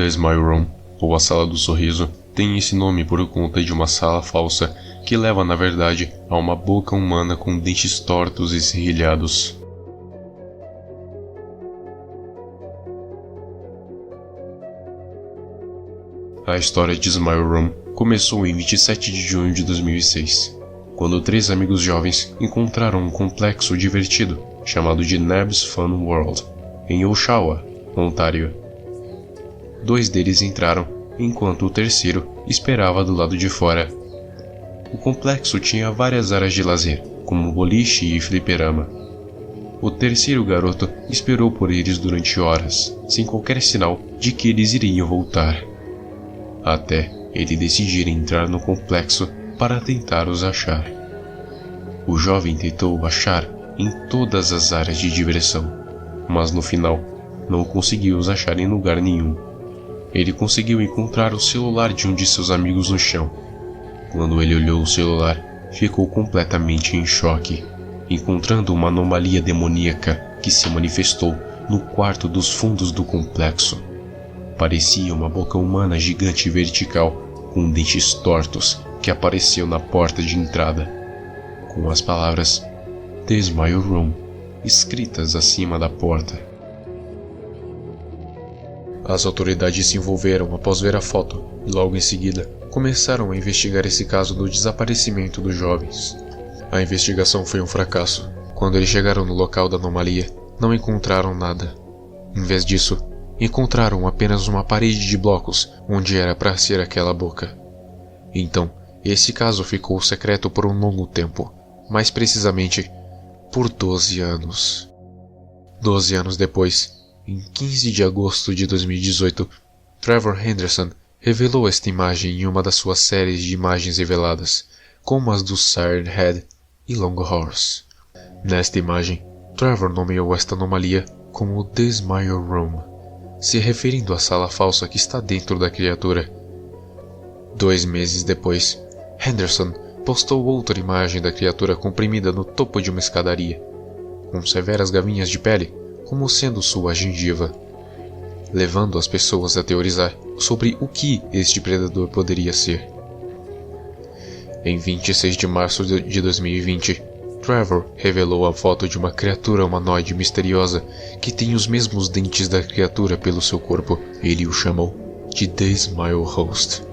The Smile Room, ou a Sala do Sorriso, tem esse nome por conta de uma sala falsa que leva na verdade a uma boca humana com dentes tortos e serrilhados. A história de Smile Room começou em 27 de junho de 2006, quando 3 amigos jovens encontraram um complexo divertido chamado de Neb's Fun World, em Oshawa, Ontário. 2 deles entraram, enquanto o terceiro esperava do lado de fora. O complexo tinha várias áreas de lazer, como boliche e fliperama. O terceiro garoto esperou por eles durante horas, sem qualquer sinal de que eles iriam voltar, até ele decidir entrar no complexo para tentar os achar. O jovem tentou achar em todas as áreas de diversão, mas no final não conseguiu os achar em lugar nenhum. Ele conseguiu encontrar o celular de um de seus amigos no chão. Quando ele olhou o celular, ficou completamente em choque, encontrando uma anomalia demoníaca que se manifestou no quarto dos fundos do complexo. Parecia uma boca humana gigante e vertical, com dentes tortos, que apareceu na porta de entrada, com as palavras The Smile Room escritas acima da porta. As autoridades se envolveram após ver a foto e logo em seguida começaram a investigar esse caso do desaparecimento dos jovens. A investigação foi um fracasso. Quando eles chegaram no local da anomalia, não encontraram nada. Em vez disso, encontraram apenas uma parede de blocos onde era para ser aquela boca. Então, esse caso ficou secreto por um longo tempo, mais precisamente por 12 anos. 12 anos depois, em 15 de agosto de 2018, Trevor Henderson revelou esta imagem em uma das suas séries de imagens reveladas, como as do Siren Head e Long Horse. Nesta imagem, Trevor nomeou esta anomalia como The Smile Room, se referindo à sala falsa que está dentro da criatura. 2 meses depois, Henderson postou outra imagem da criatura comprimida no topo de uma escadaria, com severas gavinhas de pele como sendo sua gengiva, levando as pessoas a teorizar sobre o que este predador poderia ser. Em 26 de março de 2020, Trevor revelou a foto de uma criatura humanoide misteriosa que tem os mesmos dentes da criatura pelo seu corpo. Ele o chamou de The Smile Host,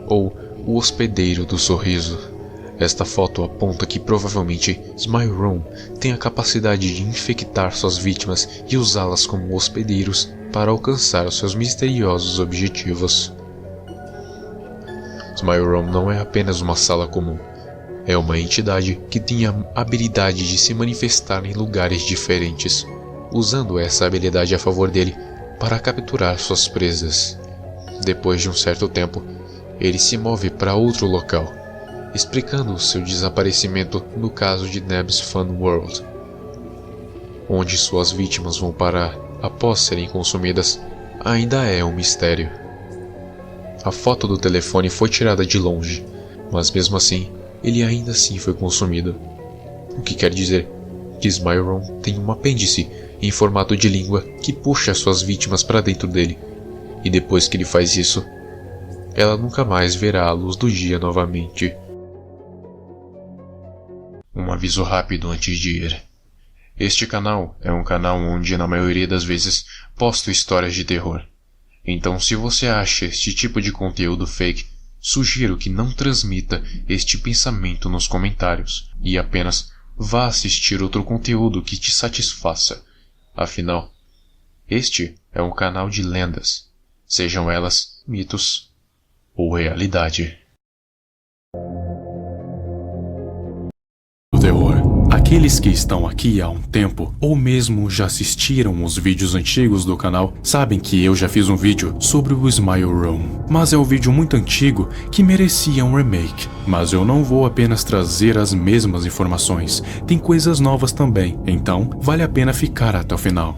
ou o Hospedeiro do Sorriso. Esta foto aponta que provavelmente Smile Room tem a capacidade de infectar suas vítimas e usá-las como hospedeiros para alcançar os seus misteriosos objetivos. Smile Room não é apenas uma sala comum. É uma entidade que tem a habilidade de se manifestar em lugares diferentes, usando essa habilidade a favor dele para capturar suas presas. Depois de um certo tempo, ele se move para outro local, explicando o seu desaparecimento no caso de Neb's Fun World. Onde suas vítimas vão parar após serem consumidas ainda é um mistério. A foto do telefone foi tirada de longe, mas mesmo assim, ele ainda assim foi consumido. O que quer dizer que Smile Room tem um apêndice em formato de língua que puxa suas vítimas para dentro dele, e depois que ele faz isso, ela nunca mais verá a luz do dia novamente. Um aviso rápido antes de ir. Este canal é um canal onde na maioria das vezes posto histórias de terror. Então se você acha este tipo de conteúdo fake, sugiro que não transmita este pensamento nos comentários e apenas vá assistir outro conteúdo que te satisfaça. Afinal, este é um canal de lendas, sejam elas mitos ou realidade. Terror. Aqueles que estão aqui há um tempo, ou mesmo já assistiram os vídeos antigos do canal, sabem que eu já fiz um vídeo sobre o Smile Room. Mas é um vídeo muito antigo que merecia um remake. Mas eu não vou apenas trazer as mesmas informações, tem coisas novas também, então vale a pena ficar até o final.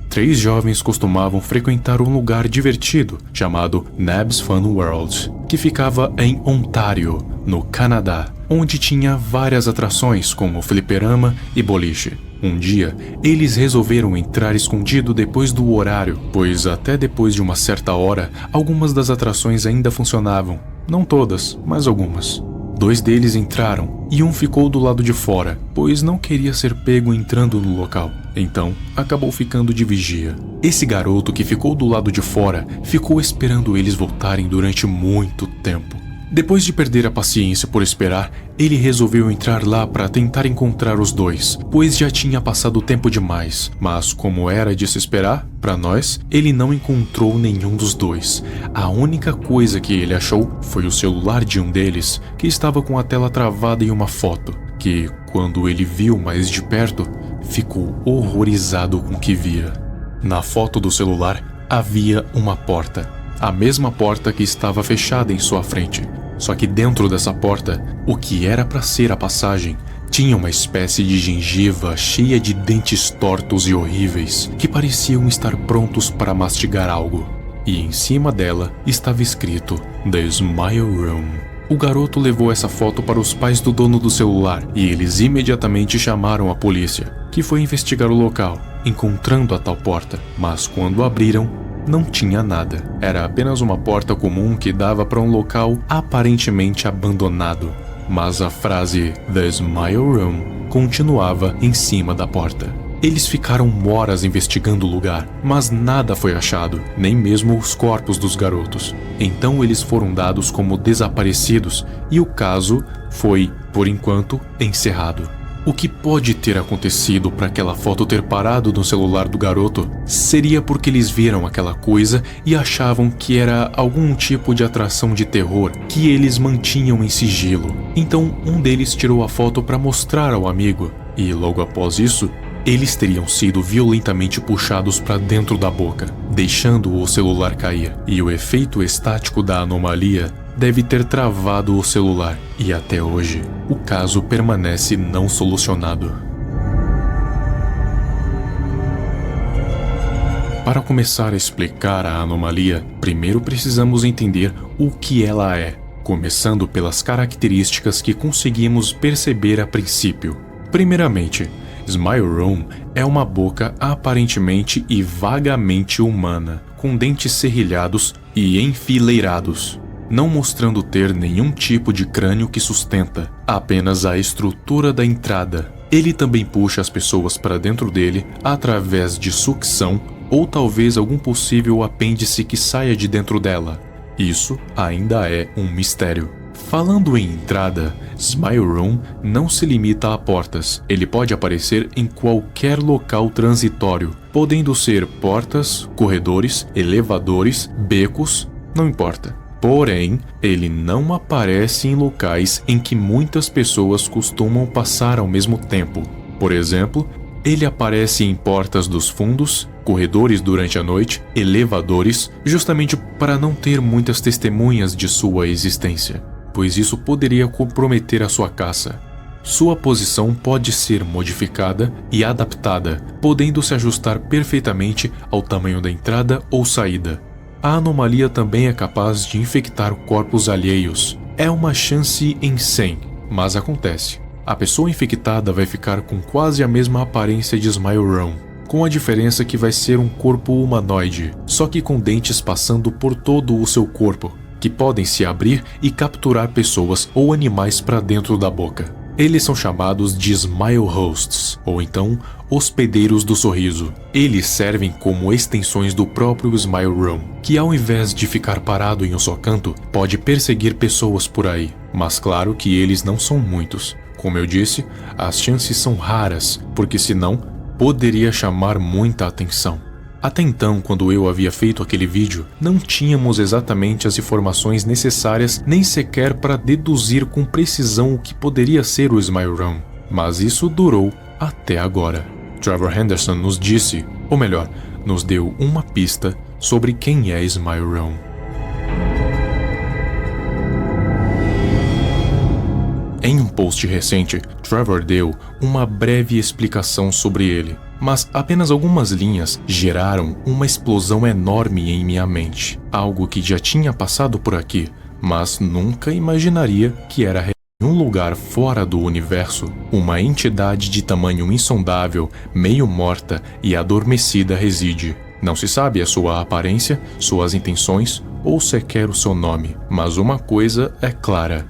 3 jovens costumavam frequentar um lugar divertido chamado Neb's Fun World. que ficava em Ontário, no Canadá, onde tinha várias atrações como fliperama e boliche. Um dia, eles resolveram entrar escondido depois do horário, pois até depois de uma certa hora, algumas das atrações ainda funcionavam. Não todas, mas algumas. 2 deles entraram e um ficou do lado de fora, pois não queria ser pego entrando no local. Então, acabou ficando de vigia. Esse garoto que ficou do lado de fora ficou esperando eles voltarem durante muito tempo. Depois de perder a paciência por esperar, ele resolveu entrar lá para tentar encontrar os 2, pois já tinha passado tempo demais. Mas, como era de se esperar, para nós, ele não encontrou nenhum dos 2. A única coisa que ele achou foi o celular de um deles, que estava com a tela travada em uma foto, que, quando ele viu mais de perto, ficou horrorizado com o que via. Na foto do celular, havia uma porta. A mesma porta que estava fechada em sua frente. Só que dentro dessa porta, o que era para ser a passagem, tinha uma espécie de gengiva cheia de dentes tortos e horríveis, que pareciam estar prontos para mastigar algo. E em cima dela estava escrito The Smile Room. O garoto levou essa foto para os pais do dono do celular e eles imediatamente chamaram a polícia, que foi investigar o local, encontrando a tal porta. Mas quando abriram, não tinha nada. Era apenas uma porta comum que dava para um local aparentemente abandonado. Mas a frase The Smile Room continuava em cima da porta. Eles ficaram horas investigando o lugar, mas nada foi achado, nem mesmo os corpos dos garotos. Então eles foram dados como desaparecidos e o caso foi, por enquanto, encerrado. O que pode ter acontecido para aquela foto ter parado no celular do garoto seria porque eles viram aquela coisa e achavam que era algum tipo de atração de terror que eles mantinham em sigilo. Então um deles tirou a foto para mostrar ao amigo e logo após isso, eles teriam sido violentamente puxados para dentro da boca, deixando o celular cair, e o efeito estático da anomalia deve ter travado o celular, e até hoje, o caso permanece não solucionado. Para começar a explicar a anomalia, primeiro precisamos entender o que ela é, começando pelas características que conseguimos perceber a princípio. Primeiramente, Smile Room é uma boca aparentemente e vagamente humana, com dentes serrilhados e enfileirados, não mostrando ter nenhum tipo de crânio que sustenta, apenas a estrutura da entrada. Ele também puxa as pessoas para dentro dele através de sucção ou talvez algum possível apêndice que saia de dentro dela. Isso ainda é um mistério. Falando em entrada, Smile Room não se limita a portas. Ele pode aparecer em qualquer local transitório, podendo ser portas, corredores, elevadores, becos, não importa. Porém, ele não aparece em locais em que muitas pessoas costumam passar ao mesmo tempo. Por exemplo, ele aparece em portas dos fundos, corredores durante a noite, elevadores, justamente para não ter muitas testemunhas de sua existência, pois isso poderia comprometer a sua caça. Sua posição pode ser modificada e adaptada, podendo se ajustar perfeitamente ao tamanho da entrada ou saída. A anomalia também é capaz de infectar corpos alheios. É uma chance em 100, mas acontece. A pessoa infectada vai ficar com quase a mesma aparência de Smile Room, com a diferença que vai ser um corpo humanoide, só que com dentes passando por todo o seu corpo, que podem se abrir e capturar pessoas ou animais para dentro da boca. Eles são chamados de Smile Hosts, ou então hospedeiros do sorriso. Eles servem como extensões do próprio Smile Room, que ao invés de ficar parado em um só canto, pode perseguir pessoas por aí. Mas claro que eles não são muitos. Como eu disse, as chances são raras, porque senão poderia chamar muita atenção. Até então, quando eu havia feito aquele vídeo, não tínhamos exatamente as informações necessárias nem sequer para deduzir com precisão o que poderia ser o Smile Room. Mas isso durou até agora. Trevor Henderson nos disse, ou melhor, nos deu uma pista sobre quem é Smile Room. Em um post recente, Trevor deu uma breve explicação sobre ele, mas apenas algumas linhas geraram uma explosão enorme em minha mente. Algo que já tinha passado por aqui, mas nunca imaginaria que era em um lugar fora do universo, uma entidade de tamanho insondável, meio morta e adormecida reside. Não se sabe a sua aparência, suas intenções ou sequer o seu nome, mas uma coisa é clara: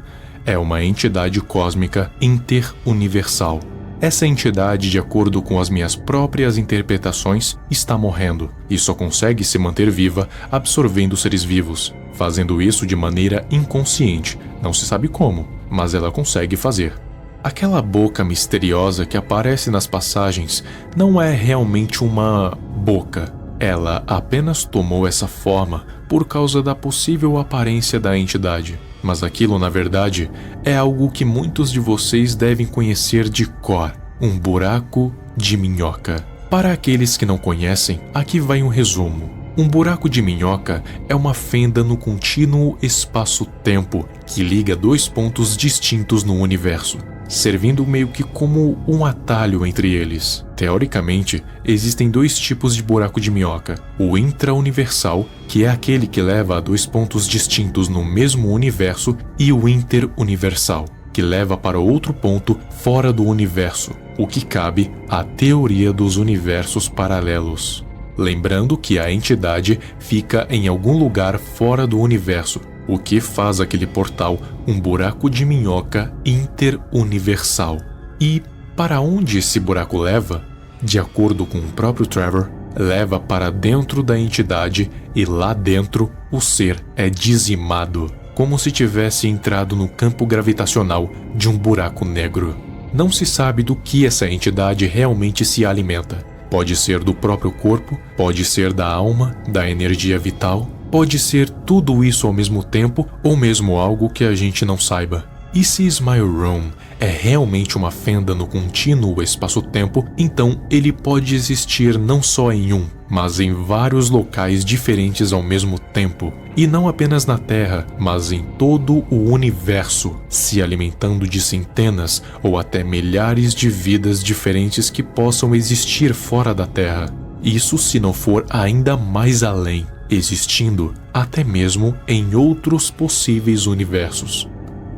é uma entidade cósmica interuniversal. Essa entidade, de acordo com as minhas próprias interpretações, está morrendo e só consegue se manter viva absorvendo seres vivos, fazendo isso de maneira inconsciente. Não se sabe como, mas ela consegue fazer. Aquela boca misteriosa que aparece nas passagens não é realmente uma boca. Ela apenas tomou essa forma por causa da possível aparência da entidade. Mas aquilo, na verdade, é algo que muitos de vocês devem conhecer de cor: um buraco de minhoca. Para aqueles que não conhecem, aqui vai um resumo. Um buraco de minhoca é uma fenda no contínuo espaço-tempo que liga dois pontos distintos no universo, servindo meio que como um atalho entre eles. Teoricamente, existem dois tipos de buraco de minhoca: o intra-universal, que é aquele que leva a dois pontos distintos no mesmo universo, e o interuniversal, que leva para outro ponto fora do universo, o que cabe à teoria dos universos paralelos. Lembrando que a entidade fica em algum lugar fora do universo, o que faz aquele portal um buraco de minhoca interuniversal. E para onde esse buraco leva? De acordo com o próprio Trevor, leva para dentro da entidade e lá dentro o ser é dizimado, como se tivesse entrado no campo gravitacional de um buraco negro. Não se sabe do que essa entidade realmente se alimenta. Pode ser do próprio corpo, pode ser da alma, da energia vital, pode ser tudo isso ao mesmo tempo ou mesmo algo que a gente não saiba. E se Smile Room é realmente uma fenda no contínuo espaço-tempo, então ele pode existir não só em um, mas em vários locais diferentes ao mesmo tempo. E não apenas na Terra, mas em todo o universo, se alimentando de centenas ou até milhares de vidas diferentes que possam existir fora da Terra. Isso se não for ainda mais além, existindo até mesmo em outros possíveis universos.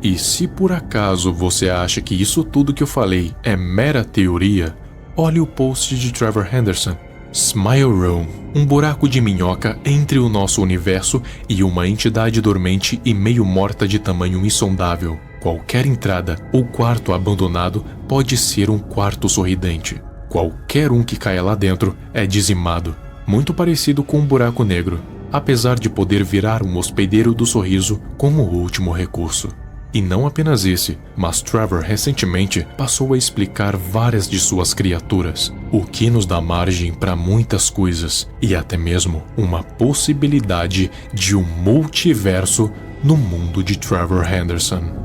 E se por acaso você acha que isso tudo que eu falei é mera teoria, olhe o post de Trevor Henderson, Smile Room, um buraco de minhoca entre o nosso universo e uma entidade dormente e meio morta de tamanho insondável. Qualquer entrada ou quarto abandonado pode ser um quarto sorridente. Qualquer um que caia lá dentro é dizimado, muito parecido com um buraco negro, apesar de poder virar um hospedeiro do sorriso como último recurso. E não apenas esse, mas Trevor recentemente passou a explicar várias de suas criaturas, o que nos dá margem para muitas coisas, e até mesmo uma possibilidade de um multiverso no mundo de Trevor Henderson.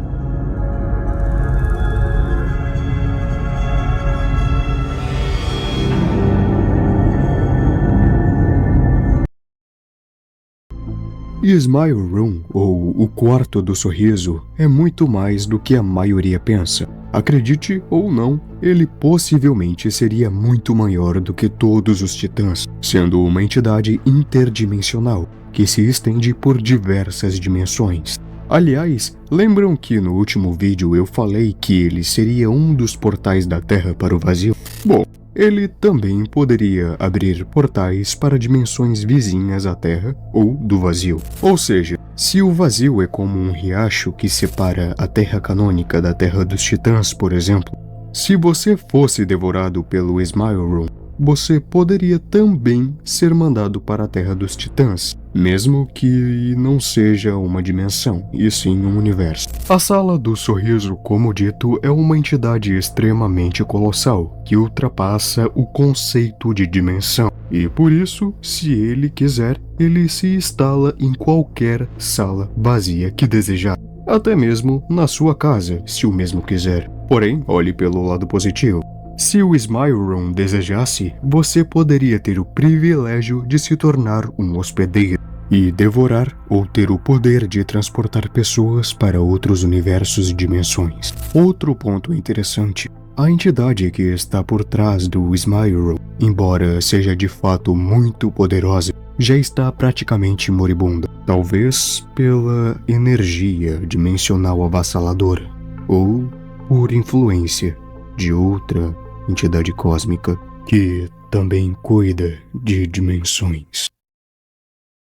E Smile Room, ou o Quarto do Sorriso, é muito mais do que a maioria pensa. Acredite ou não, ele possivelmente seria muito maior do que todos os Titãs, sendo uma entidade interdimensional, que se estende por diversas dimensões. Aliás, lembram que no último vídeo eu falei que ele seria um dos portais da Terra para o vazio? Bom, ele também poderia abrir portais para dimensões vizinhas à Terra ou do vazio. Ou seja, se o vazio é como um riacho que separa a Terra canônica da Terra dos Titãs, por exemplo, se você fosse devorado pelo Smile Room, você poderia também ser mandado para a Terra dos Titãs, mesmo que não seja uma dimensão, e sim um universo. A Sala do Sorriso, como dito, é uma entidade extremamente colossal, que ultrapassa o conceito de dimensão, e por isso, se ele quiser, ele se instala em qualquer sala vazia que desejar, até mesmo na sua casa, se o mesmo quiser. Porém, olhe pelo lado positivo. Se o Smile Room desejasse, você poderia ter o privilégio de se tornar um hospedeiro e devorar ou ter o poder de transportar pessoas para outros universos e dimensões. Outro ponto interessante A entidade que está por trás do Smile Room, embora seja de fato muito poderosa, já está praticamente moribunda, talvez pela energia dimensional avassaladora, ou por influência de outra entidade cósmica que também cuida de dimensões.